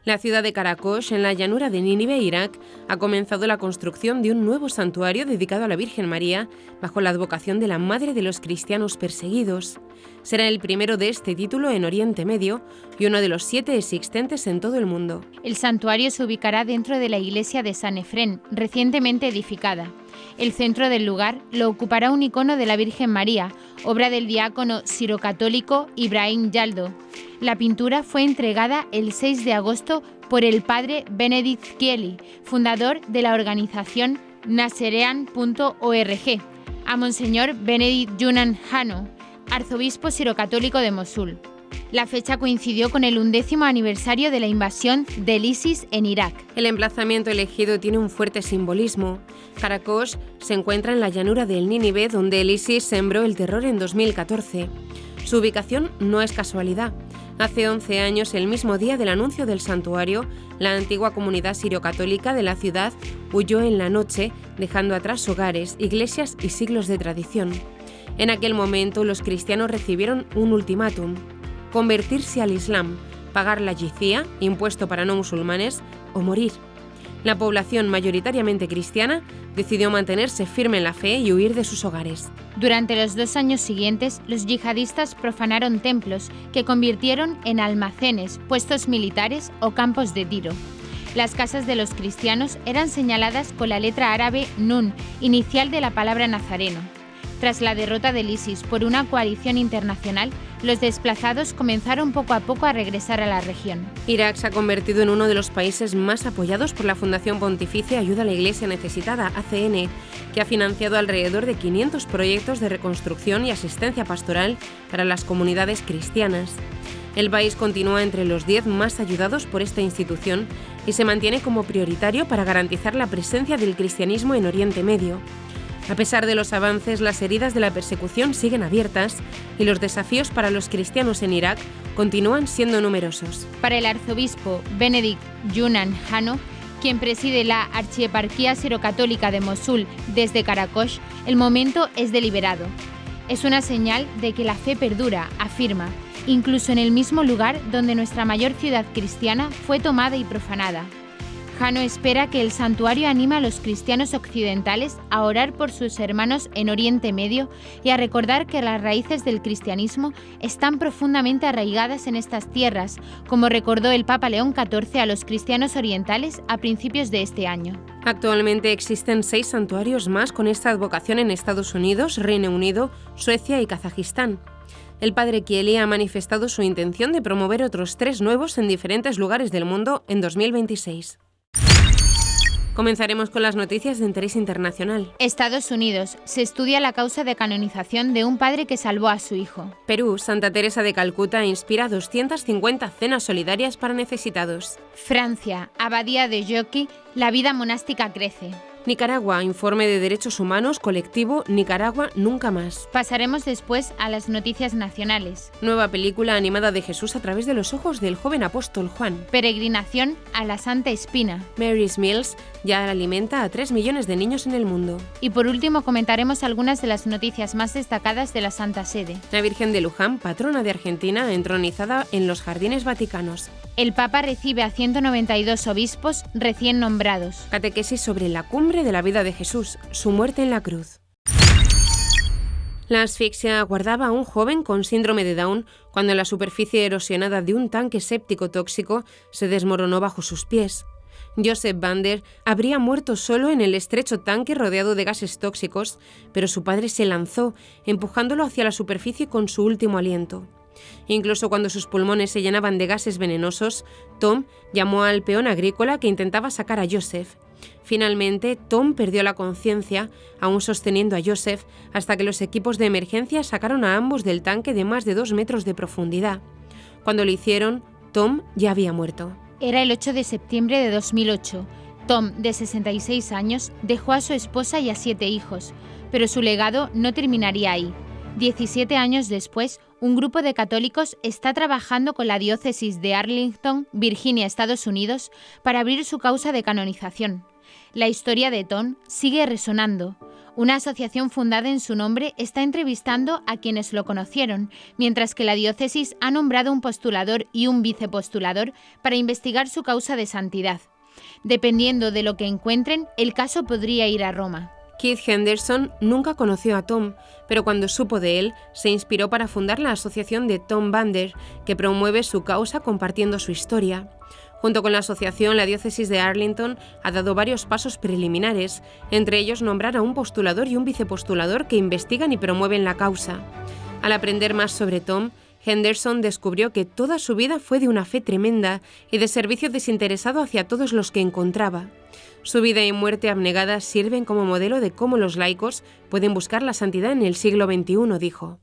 La ciudad de Karakosh, en la llanura de Nínive, Irak, ha comenzado la construcción de un nuevo santuario dedicado a la Virgen María, bajo la advocación de la Madre de los Cristianos Perseguidos. Será el primero de este título en Oriente Medio y uno de los 7 existentes en todo el mundo. El santuario se ubicará dentro de la iglesia de San Efrén, recientemente edificada. El centro del lugar lo ocupará un icono de la Virgen María, obra del diácono sirocatólico Ibrahim Yaldo. La pintura fue entregada el 6 de agosto por el padre Benedict Kiely, fundador de la organización Nazarean.org, a Monseñor Benedict Junan Hano, arzobispo sirocatólico de Mosul. La fecha coincidió con el 11º aniversario de la invasión del ISIS en Irak. El emplazamiento elegido tiene un fuerte simbolismo. Karakosh se encuentra en la llanura del Nínive, donde el ISIS sembró el terror en 2014. Su ubicación no es casualidad. Hace 11 años, el mismo día del anuncio del santuario, la antigua comunidad sirio-católica de la ciudad huyó en la noche, dejando atrás hogares, iglesias y siglos de tradición. En aquel momento, los cristianos recibieron un ultimátum: convertirse al Islam, pagar la yizia, impuesto para no musulmanes, o morir. La población mayoritariamente cristiana decidió mantenerse firme en la fe y huir de sus hogares. Durante los 2 años siguientes, los yihadistas profanaron templos que convirtieron en almacenes, puestos militares o campos de tiro. Las casas de los cristianos eran señaladas con la letra árabe Nun, inicial de la palabra nazareno. Tras la derrota del ISIS por una coalición internacional, los desplazados comenzaron poco a poco a regresar a la región. Irak se ha convertido en uno de los países más apoyados por la Fundación Pontificia Ayuda a la Iglesia Necesitada, ACN, que ha financiado alrededor de 500 proyectos de reconstrucción y asistencia pastoral para las comunidades cristianas. El país continúa entre los 10 más ayudados por esta institución y se mantiene como prioritario para garantizar la presencia del cristianismo en Oriente Medio. A pesar de los avances, las heridas de la persecución siguen abiertas y los desafíos para los cristianos en Irak continúan siendo numerosos. Para el arzobispo Benedict Junan Hano, quien preside la Archieparquía Sirocatólica de Mosul desde Karakosh, el momento es deliberado. Es una señal de que la fe perdura, afirma, incluso en el mismo lugar donde nuestra mayor ciudad cristiana fue tomada y profanada. Hano espera que el santuario anime a los cristianos occidentales a orar por sus hermanos en Oriente Medio y a recordar que las raíces del cristianismo están profundamente arraigadas en estas tierras, como recordó el Papa León XIV a los cristianos orientales a principios de este año. Actualmente existen 6 santuarios más con esta advocación en Estados Unidos, Reino Unido, Suecia y Kazajistán. El padre Kiely ha manifestado su intención de promover otros 3 nuevos en diferentes lugares del mundo en 2026. Comenzaremos con las noticias de interés internacional. Estados Unidos. Se estudia la causa de canonización de un padre que salvó a su hijo. Perú. Santa Teresa de Calcuta inspira 250 cenas solidarias para necesitados. Francia. Abadía de Jockey. La vida monástica crece. Nicaragua. Informe de Derechos Humanos colectivo Nicaragua Nunca Más. Pasaremos después a las noticias nacionales. Nueva película animada de Jesús a través de los ojos del joven apóstol Juan. Peregrinación a la Santa Espina. Mary's Meals ya alimenta a 3 millones de niños en el mundo. Y por último comentaremos algunas de las noticias más destacadas de la Santa Sede. La Virgen de Luján, patrona de Argentina, entronizada en los Jardines Vaticanos. El Papa recibe a 192 obispos recién nombrados. Catequesis sobre la cumbre de la vida de Jesús, su muerte en la cruz. La asfixia aguardaba a un joven con síndrome de Down cuando la superficie erosionada de un tanque séptico tóxico se desmoronó bajo sus pies. Joseph Bander habría muerto solo en el estrecho tanque rodeado de gases tóxicos, pero su padre se lanzó, empujándolo hacia la superficie con su último aliento. Incluso cuando sus pulmones se llenaban de gases venenosos, Tom llamó al peón agrícola que intentaba sacar a Joseph. Finalmente, Tom perdió la conciencia, aún sosteniendo a Joseph, hasta que los equipos de emergencia sacaron a ambos del tanque de más de 2 metros de profundidad. Cuando lo hicieron, Tom ya había muerto. Era el 8 de septiembre de 2008. Tom, de 66 años, dejó a su esposa y a 7 hijos, pero su legado no terminaría ahí. 17 años después, un grupo de católicos está trabajando con la diócesis de Arlington, Virginia, Estados Unidos, para abrir su causa de canonización. La historia de Tom sigue resonando. Una asociación fundada en su nombre está entrevistando a quienes lo conocieron, mientras que la diócesis ha nombrado un postulador y un vicepostulador para investigar su causa de santidad. Dependiendo de lo que encuentren, el caso podría ir a Roma. Keith Henderson nunca conoció a Tom, pero cuando supo de él, se inspiró para fundar la asociación de Tom Vander, que promueve su causa compartiendo su historia. Junto con la asociación, la diócesis de Arlington ha dado varios pasos preliminares, entre ellos nombrar a un postulador y un vicepostulador que investigan y promueven la causa. Al aprender más sobre Tom, Henderson descubrió que toda su vida fue de una fe tremenda y de servicio desinteresado hacia todos los que encontraba. Su vida y muerte abnegada sirven como modelo de cómo los laicos pueden buscar la santidad en el siglo XXI, dijo.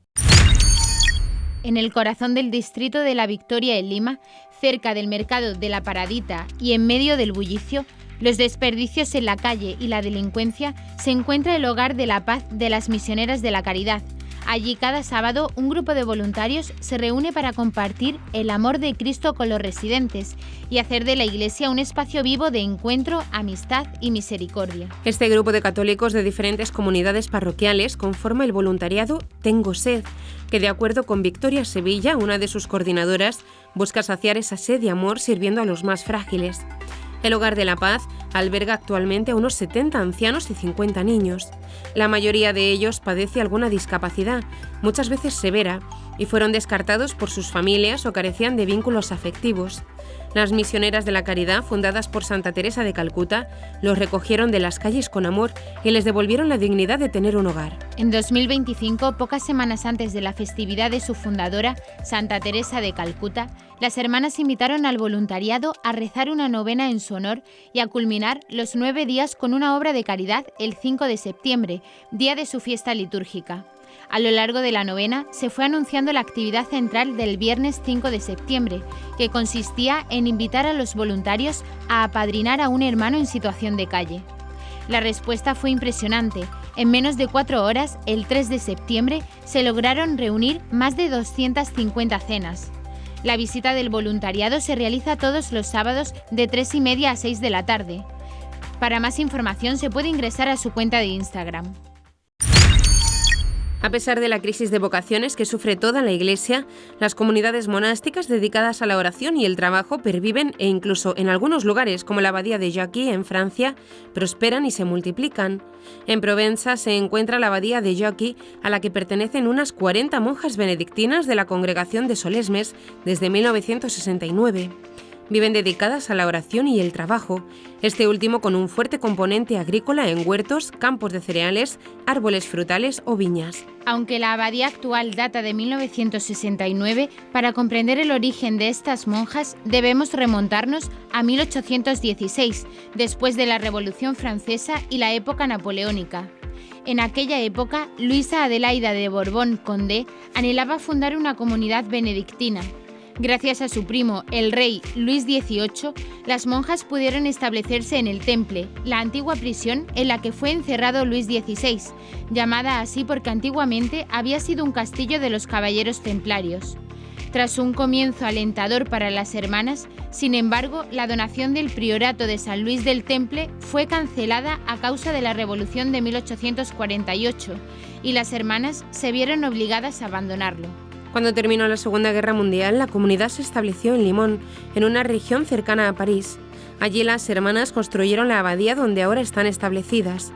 En el corazón del distrito de La Victoria en Lima, cerca del mercado de La Paradita y en medio del bullicio, los desperdicios en la calle y la delincuencia, se encuentra el Hogar de la Paz de las Misioneras de la Caridad. Allí cada sábado un grupo de voluntarios se reúne para compartir el amor de Cristo con los residentes y hacer de la iglesia un espacio vivo de encuentro, amistad y misericordia. Este grupo de católicos de diferentes comunidades parroquiales conforma el voluntariado Tengo Sed, que de acuerdo con Victoria Sevilla, una de sus coordinadoras, busca saciar esa sed de amor sirviendo a los más frágiles. El Hogar de la Paz alberga actualmente a unos 70 ancianos y 50 niños. La mayoría de ellos padece alguna discapacidad, muchas veces severa, y fueron descartados por sus familias o carecían de vínculos afectivos. Las Misioneras de la Caridad, fundadas por Santa Teresa de Calcuta, los recogieron de las calles con amor y les devolvieron la dignidad de tener un hogar. En 2025, pocas semanas antes de la festividad de su fundadora, Santa Teresa de Calcuta, las hermanas invitaron al voluntariado a rezar una novena en su honor y a culminar los 9 días con una obra de caridad el 5 de septiembre, día de su fiesta litúrgica. A lo largo de la novena se fue anunciando la actividad central del viernes 5 de septiembre, que consistía en invitar a los voluntarios a apadrinar a un hermano en situación de calle. La respuesta fue impresionante. En menos de 4 horas, el 3 de septiembre, se lograron reunir más de 250 cenas. La visita del voluntariado se realiza todos los sábados de 3:30 a 6 de la tarde. Para más información se puede ingresar a su cuenta de Instagram. A pesar de la crisis de vocaciones que sufre toda la Iglesia, las comunidades monásticas dedicadas a la oración y el trabajo perviven e incluso en algunos lugares, como la abadía de Jacqui en Francia, prosperan y se multiplican. En Provenza se encuentra la abadía de Jacqui, a la que pertenecen unas 40 monjas benedictinas de la congregación de Solesmes desde 1969. Viven dedicadas a la oración y el trabajo, este último con un fuerte componente agrícola en huertos, campos de cereales, árboles frutales o viñas. Aunque la abadía actual data de 1969, para comprender el origen de estas monjas debemos remontarnos a 1816, después de la Revolución Francesa y la época napoleónica. En aquella época, Luisa Adelaida de Borbón-Condé anhelaba fundar una comunidad benedictina. Gracias a su primo, el rey Luis XVIII, las monjas pudieron establecerse en el Temple, la antigua prisión en la que fue encerrado Luis XVI, llamada así porque antiguamente había sido un castillo de los caballeros templarios. Tras un comienzo alentador para las hermanas, sin embargo, la donación del priorato de San Luis del Temple fue cancelada a causa de la Revolución de 1848 y las hermanas se vieron obligadas a abandonarlo. Cuando terminó la Segunda Guerra Mundial, la comunidad se estableció en Limón, en una región cercana a París. Allí las hermanas construyeron la abadía donde ahora están establecidas.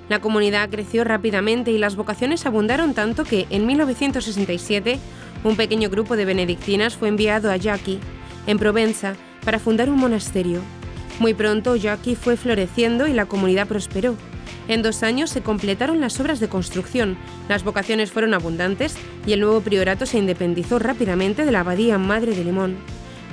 La comunidad creció rápidamente y las vocaciones abundaron tanto que, en 1967, un pequeño grupo de benedictinas fue enviado a Jacqui, en Provenza, para fundar un monasterio. Muy pronto Jacqui fue floreciendo y la comunidad prosperó. En 2 años se completaron las obras de construcción, las vocaciones fueron abundantes y el nuevo priorato se independizó rápidamente de la abadía madre de Limón.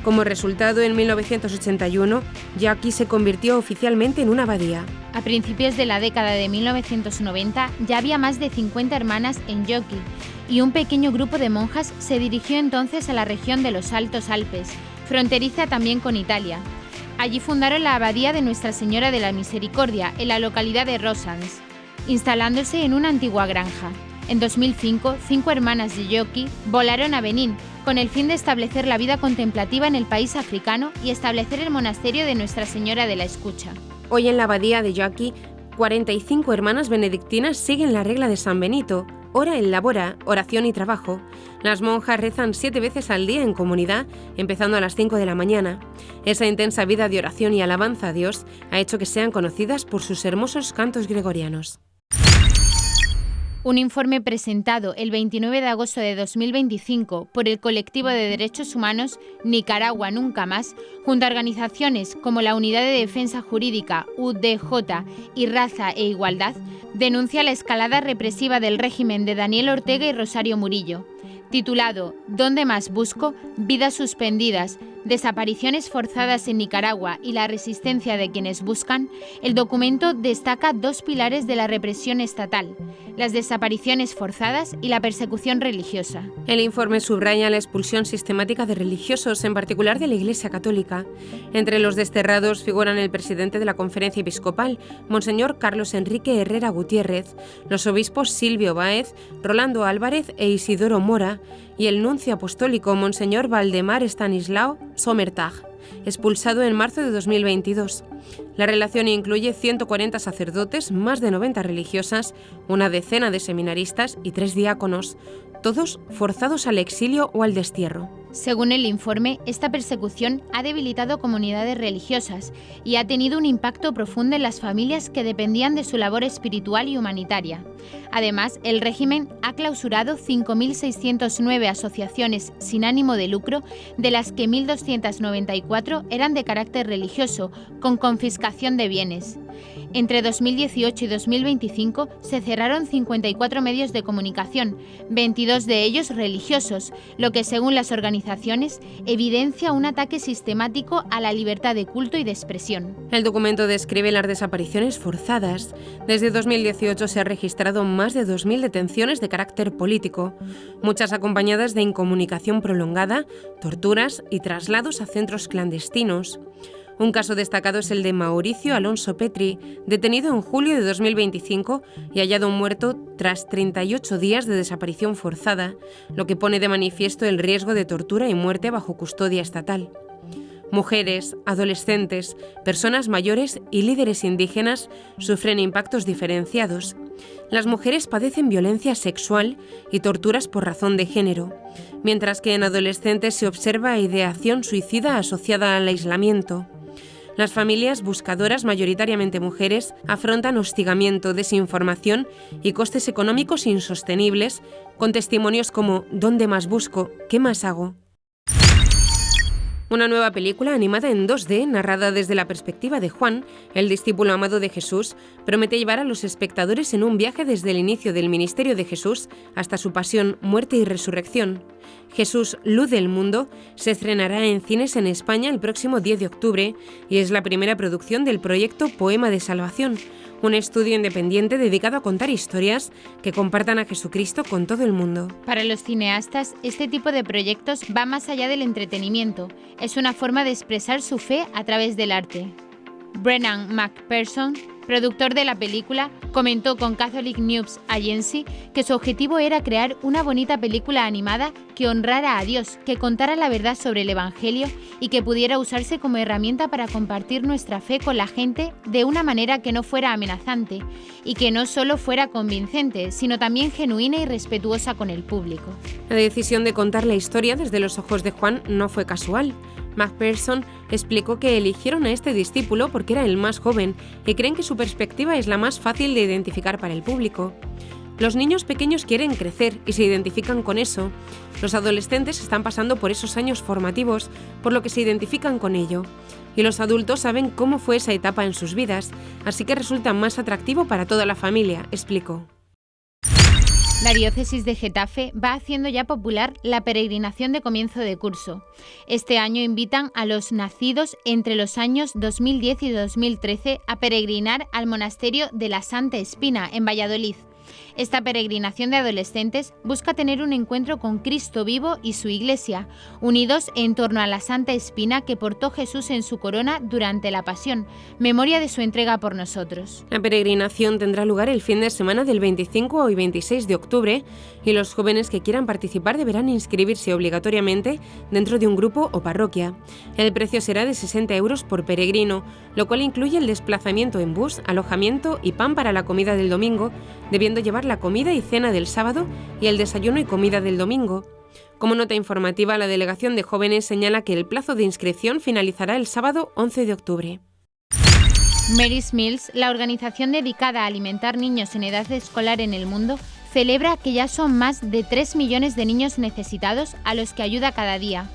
Como resultado, en 1981, Jacqui se convirtió oficialmente en una abadía. A principios de la década de 1990 ya había más de 50 hermanas en Jacqui y un pequeño grupo de monjas se dirigió entonces a la región de los Altos Alpes, fronteriza también con Italia. Allí fundaron la abadía de Nuestra Señora de la Misericordia, en la localidad de Rosans, instalándose en una antigua granja. En 2005, 5 hermanas de Jacqui volaron a Benín, con el fin de establecer la vida contemplativa en el país africano y establecer el monasterio de Nuestra Señora de la Escucha. Hoy en la abadía de Jacqui 45 hermanas benedictinas siguen la regla de San Benito, ora et labora, oración y trabajo. Las monjas rezan 7 veces al día en comunidad, empezando a las 5 de la mañana. Esa intensa vida de oración y alabanza a Dios ha hecho que sean conocidas por sus hermosos cantos gregorianos. Un informe presentado el 29 de agosto de 2025 por el Colectivo de Derechos Humanos Nicaragua Nunca Más, junto a organizaciones como la Unidad de Defensa Jurídica UDJ y Raza e Igualdad, denuncia la escalada represiva del régimen de Daniel Ortega y Rosario Murillo. Titulado ¿Dónde más busco? Vidas suspendidas, desapariciones forzadas en Nicaragua y la resistencia de quienes buscan, el documento destaca 2 pilares de la represión estatal: las desapariciones forzadas y la persecución religiosa. El informe subraya la expulsión sistemática de religiosos, en particular de la Iglesia Católica. Entre los desterrados figuran el presidente de la Conferencia Episcopal, Monseñor Carlos Enrique Herrera Gutiérrez, los obispos Silvio Báez, Rolando Álvarez e Isidoro Mora, y el nuncio apostólico Monseñor Valdemar Estanislao Sommertag, expulsado en marzo de 2022. La relación incluye 140 sacerdotes, más de 90 religiosas, una decena de seminaristas y 3 diáconos, todos forzados al exilio o al destierro. Según el informe, esta persecución ha debilitado comunidades religiosas y ha tenido un impacto profundo en las familias que dependían de su labor espiritual y humanitaria. Además, el régimen ha clausurado 5.609 asociaciones sin ánimo de lucro, de las que 1.294 eran de carácter religioso, con confiscación de bienes. Entre 2018 y 2025 se cerraron 54 medios de comunicación, 22 de ellos religiosos, lo que, según las organizaciones, evidencia un ataque sistemático a la libertad de culto y de expresión. El documento describe las desapariciones forzadas. Desde 2018 se han registrado más de 2.000 detenciones de carácter político, muchas acompañadas de incomunicación prolongada, torturas y traslados a centros clandestinos. Un caso destacado es el de Mauricio Alonso Petri, detenido en julio de 2025 y hallado muerto tras 38 días de desaparición forzada, lo que pone de manifiesto el riesgo de tortura y muerte bajo custodia estatal. Mujeres, adolescentes, personas mayores y líderes indígenas sufren impactos diferenciados. Las mujeres padecen violencia sexual y torturas por razón de género, mientras que en adolescentes se observa ideación suicida asociada al aislamiento. Las familias buscadoras, mayoritariamente mujeres, afrontan hostigamiento, desinformación y costes económicos insostenibles, con testimonios como ¿dónde más busco? ¿Qué más hago? Una nueva película animada en 2D, narrada desde la perspectiva de Juan, el discípulo amado de Jesús, promete llevar a los espectadores en un viaje desde el inicio del ministerio de Jesús hasta su pasión, muerte y resurrección. Jesús, luz del mundo, se estrenará en cines en España el próximo 10 de octubre y es la primera producción del proyecto Poema de Salvación, un estudio independiente dedicado a contar historias que compartan a Jesucristo con todo el mundo. Para los cineastas, este tipo de proyectos va más allá del entretenimiento. Es una forma de expresar su fe a través del arte. Brennan McPherson, productor de la película, comentó con Catholic News Agency que su objetivo era crear una bonita película animada que honrara a Dios, que contara la verdad sobre el Evangelio y que pudiera usarse como herramienta para compartir nuestra fe con la gente de una manera que no fuera amenazante y que no solo fuera convincente, sino también genuina y respetuosa con el público. La decisión de contar la historia desde los ojos de Juan no fue casual. McPherson explicó que eligieron a este discípulo porque era el más joven y creen que su perspectiva es la más fácil de identificar para el público. Los niños pequeños quieren crecer y se identifican con eso. Los adolescentes están pasando por esos años formativos, por lo que se identifican con ello. Y los adultos saben cómo fue esa etapa en sus vidas, así que resulta más atractivo para toda la familia, explicó. La diócesis de Getafe va haciendo ya popular la peregrinación de comienzo de curso. Este año invitan a los nacidos entre los años 2010 y 2013 a peregrinar al monasterio de la Santa Espina, en Valladolid. Esta peregrinación de adolescentes busca tener un encuentro con Cristo vivo y su Iglesia, unidos en torno a la Santa Espina que portó Jesús en su corona durante la Pasión, memoria de su entrega por nosotros. La peregrinación tendrá lugar el fin de semana del 25 y 26 de octubre y los jóvenes que quieran participar deberán inscribirse obligatoriamente dentro de un grupo o parroquia. El precio será de 60 euros por peregrino, lo cual incluye el desplazamiento en bus, alojamiento y pan para la comida del domingo, debiendo llevar la comida y cena del sábado y el desayuno y comida del domingo. Como nota informativa, la Delegación de Jóvenes señala que el plazo de inscripción finalizará el sábado 11 de octubre. Mary's Meals, la organización dedicada a alimentar niños en edad escolar en el mundo, celebra que ya son más de 3 millones de niños necesitados a los que ayuda cada día,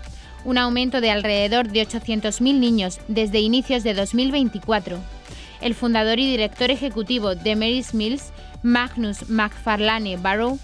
un aumento de alrededor de 800.000 niños desde inicios de 2024. El fundador y director ejecutivo de Mary's Meals, Magnus McFarlane Barrow,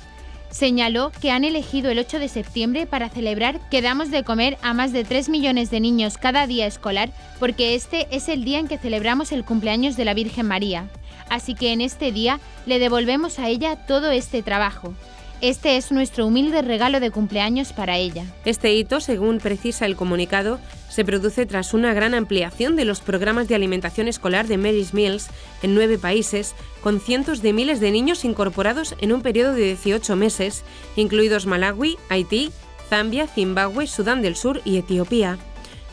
señaló que han elegido el 8 de septiembre para celebrar que damos de comer a más de 3 millones de niños cada día escolar porque este es el día en que celebramos el cumpleaños de la Virgen María. Así que en este día le devolvemos a ella todo este trabajo. Este es nuestro humilde regalo de cumpleaños para ella. Este hito, según precisa el comunicado, se produce tras una gran ampliación de los programas de alimentación escolar de Mary's Meals en 9 países, con cientos de miles de niños incorporados en un periodo de 18 meses, incluidos Malawi, Haití, Zambia, Zimbabue, Sudán del Sur y Etiopía.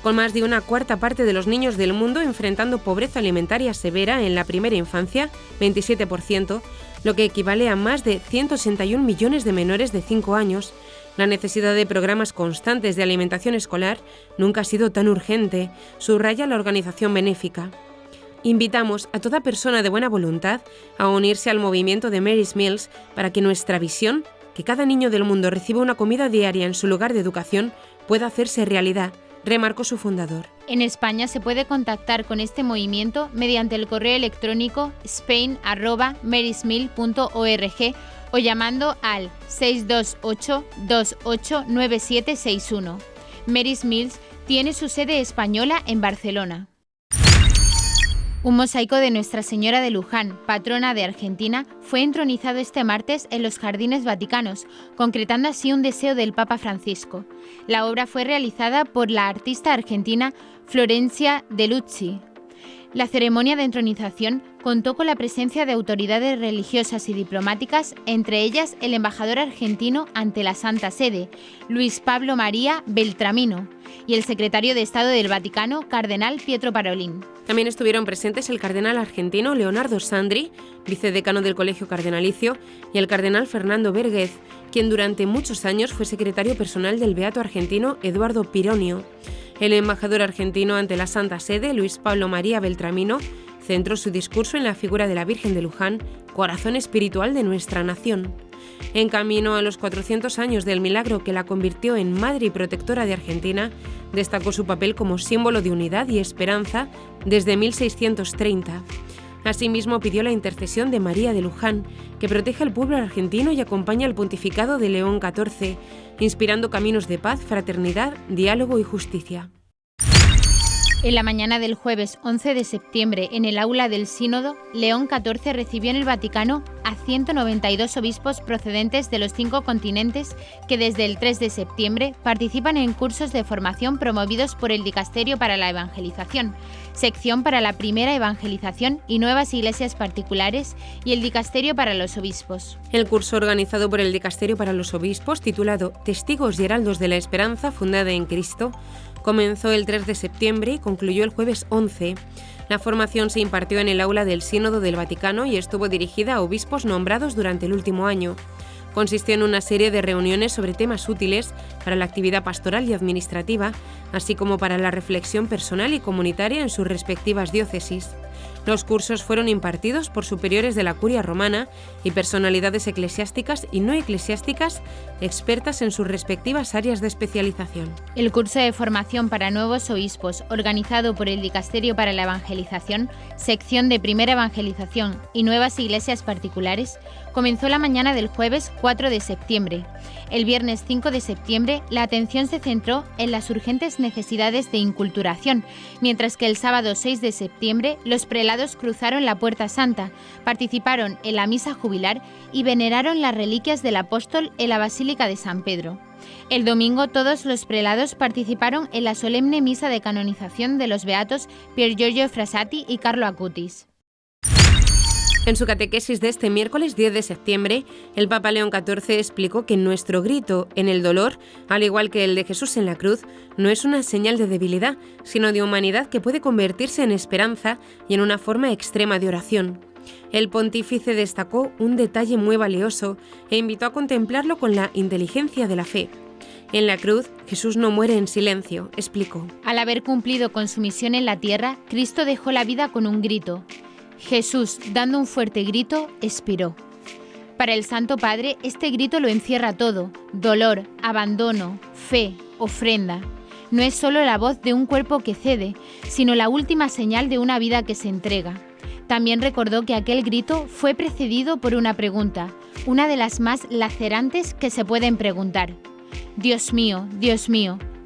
Con más de una cuarta parte de los niños del mundo enfrentando pobreza alimentaria severa en la primera infancia, 27%, lo que equivale a más de 161 millones de menores de 5 años, la necesidad de programas constantes de alimentación escolar nunca ha sido tan urgente, subraya la organización benéfica. Invitamos a toda persona de buena voluntad a unirse al movimiento de Mary's Meals para que nuestra visión, que cada niño del mundo reciba una comida diaria en su lugar de educación, pueda hacerse realidad, remarcó su fundador. En España se puede contactar con este movimiento mediante el correo electrónico spain@marysmeal.org o llamando al 628-289761. Mary's Meals tiene su sede española en Barcelona. Un mosaico de Nuestra Señora de Luján, patrona de Argentina, fue entronizado este martes en los Jardines Vaticanos, concretando así un deseo del Papa Francisco. La obra fue realizada por la artista argentina Florencia De Lucci. La ceremonia de entronización contó con la presencia de autoridades religiosas y diplomáticas, entre ellas el embajador argentino ante la Santa Sede, Luis Pablo María Beltramino, y el secretario de Estado del Vaticano, cardenal Pietro Parolin. También estuvieron presentes el cardenal argentino Leonardo Sandri, vicedecano del Colegio Cardenalicio, y el cardenal Fernando Vérguez, quien durante muchos años fue secretario personal del beato argentino Eduardo Pironio. El embajador argentino ante la Santa Sede, Luis Pablo María Beltramino, centró su discurso en la figura de la Virgen de Luján, corazón espiritual de nuestra nación. En camino a los 400 años del milagro que la convirtió en madre y protectora de Argentina, destacó su papel como símbolo de unidad y esperanza desde 1630. Asimismo, pidió la intercesión de María de Luján, que protege al pueblo argentino y acompaña al pontificado de León XIV, inspirando caminos de paz, fraternidad, diálogo y justicia. En la mañana del jueves 11 de septiembre, en el aula del Sínodo, León XIV recibió en el Vaticano a 192 obispos procedentes de los 5 continentes que desde el 3 de septiembre participan en cursos de formación promovidos por el Dicasterio para la Evangelización, Sección para la Primera Evangelización y Nuevas Iglesias Particulares y el Dicasterio para los Obispos. El curso organizado por el Dicasterio para los Obispos, titulado Testigos y Heraldos de la Esperanza fundada en Cristo, comenzó el 3 de septiembre y concluyó el jueves 11. La formación se impartió en el aula del Sínodo del Vaticano y estuvo dirigida a obispos nombrados durante el último año. Consistió en una serie de reuniones sobre temas útiles para la actividad pastoral y administrativa, así como para la reflexión personal y comunitaria en sus respectivas diócesis. Los cursos fueron impartidos por superiores de la Curia Romana y personalidades eclesiásticas y no eclesiásticas expertas en sus respectivas áreas de especialización. El curso de formación para nuevos obispos, organizado por el Dicasterio para la Evangelización, Sección de Primera Evangelización y Nuevas Iglesias Particulares, comenzó la mañana del jueves 4 de septiembre. El viernes 5 de septiembre, la atención se centró en las urgentes necesidades de inculturación, mientras que el sábado 6 de septiembre los prelados cruzaron la Puerta Santa, participaron en la misa jubilar y veneraron las reliquias del apóstol en la Basílica de San Pedro. El domingo todos los prelados participaron en la solemne misa de canonización de los beatos Pier Giorgio Frassati y Carlo Acutis. En su catequesis de este miércoles 10 de septiembre, el Papa León XIV explicó que nuestro grito en el dolor, al igual que el de Jesús en la cruz, no es una señal de debilidad, sino de humanidad que puede convertirse en esperanza y en una forma extrema de oración. El pontífice destacó un detalle muy valioso e invitó a contemplarlo con la inteligencia de la fe. En la cruz, Jesús no muere en silencio, explicó. Al haber cumplido con su misión en la tierra, Cristo dejó la vida con un grito. Jesús, dando un fuerte grito, expiró. Para el Santo Padre, este grito lo encierra todo: dolor, abandono, fe, ofrenda. No es solo la voz de un cuerpo que cede, sino la última señal de una vida que se entrega. También recordó que aquel grito fue precedido por una pregunta, una de las más lacerantes que se pueden preguntar. Dios mío,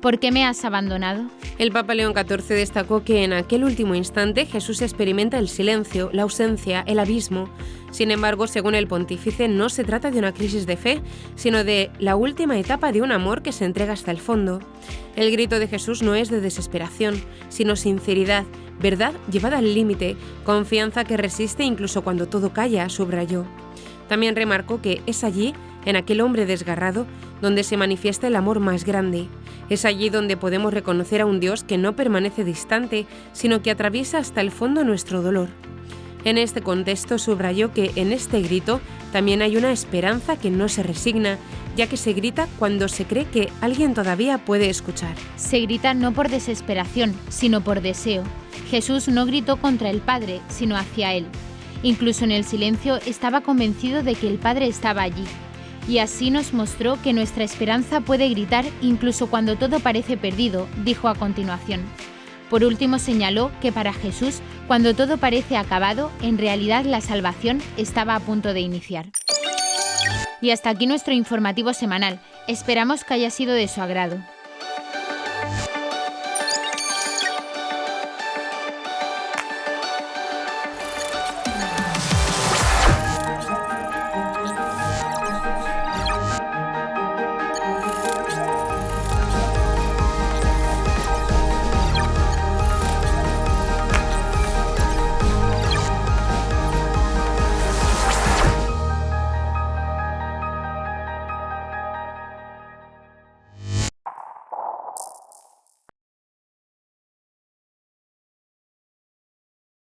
¿por qué me has abandonado? El Papa León XIV destacó que en aquel último instante Jesús experimenta el silencio, la ausencia, el abismo. Sin embargo, según el pontífice, no se trata de una crisis de fe, sino de la última etapa de un amor que se entrega hasta el fondo. El grito de Jesús no es de desesperación, sino sinceridad, verdad llevada al límite, confianza que resiste incluso cuando todo calla, subrayó. También remarcó que es allí, en aquel hombre desgarrado, donde se manifiesta el amor más grande. Es allí donde podemos reconocer a un Dios que no permanece distante, sino que atraviesa hasta el fondo nuestro dolor. En este contexto subrayó que en este grito también hay una esperanza que no se resigna, ya que se grita cuando se cree que alguien todavía puede escuchar. Se grita no por desesperación, sino por deseo. Jesús no gritó contra el Padre, sino hacia Él. Incluso en el silencio estaba convencido de que el Padre estaba allí. Y así nos mostró que nuestra esperanza puede gritar incluso cuando todo parece perdido, dijo a continuación. Por último señaló que para Jesús, cuando todo parece acabado, en realidad la salvación estaba a punto de iniciar. Y hasta aquí nuestro informativo semanal. Esperamos que haya sido de su agrado.